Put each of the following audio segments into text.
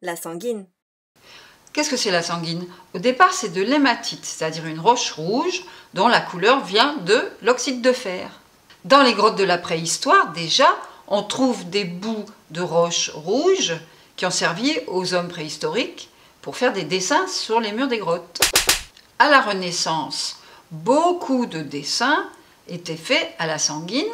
La sanguine. Qu'est-ce que c'est la sanguine? Au départ, c'est de l'hématite, c'est-à-dire une roche rouge dont la couleur vient de l'oxyde de fer. Dans les grottes de la préhistoire, déjà, on trouve des bouts de roches rouges qui ont servi aux hommes préhistoriques pour faire des dessins sur les murs des grottes. À la Renaissance, beaucoup de dessins étaient faits à la sanguine,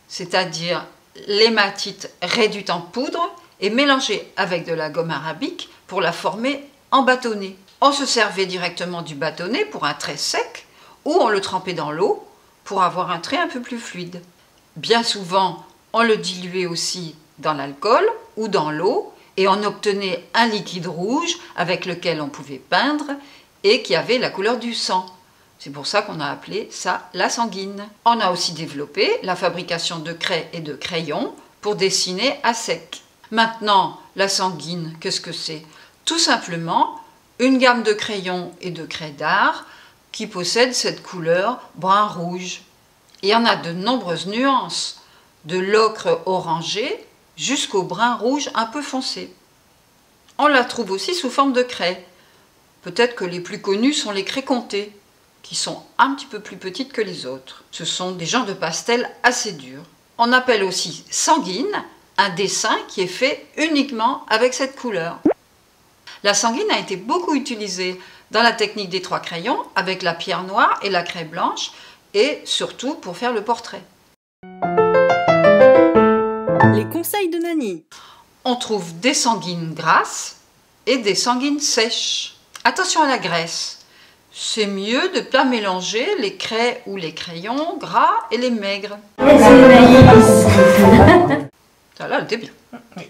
c'est-à-dire l'hématite réduite en poudre et mélangée avec de la gomme arabique pour la former en bâtonnet. On se servait directement du bâtonnet pour un trait sec ou on le trempait dans l'eau pour avoir un trait un peu plus fluide. Bien souvent, on le diluait aussi dans l'alcool ou dans l'eau et on obtenait un liquide rouge avec lequel on pouvait peindre et qui avait la couleur du sang. C'est pour ça qu'on a appelé ça la sanguine. On a aussi développé la fabrication de craie et de crayons pour dessiner à sec. Maintenant, la sanguine, qu'est-ce que c'est? Tout simplement une gamme de crayons et de craies d'art qui possèdent cette couleur brun-rouge. Il y en a de nombreuses nuances, de l'ocre orangé jusqu'au brun rouge un peu foncé. On la trouve aussi sous forme de craie. Peut-être que les plus connues sont les craies comtées, qui sont un petit peu plus petites que les autres. Ce sont des genres de pastels assez durs. On appelle aussi sanguine un dessin qui est fait uniquement avec cette couleur. La sanguine a été beaucoup utilisée dans la technique des trois crayons avec la pierre noire et la craie blanche et surtout pour faire le portrait. Les conseils de Nani. On trouve des sanguines grasses et des sanguines sèches. Attention à la graisse. C'est mieux de ne pas mélanger les craies ou les crayons gras et les maigres. C'est Naïs. Ça là, elle était bien. Oui.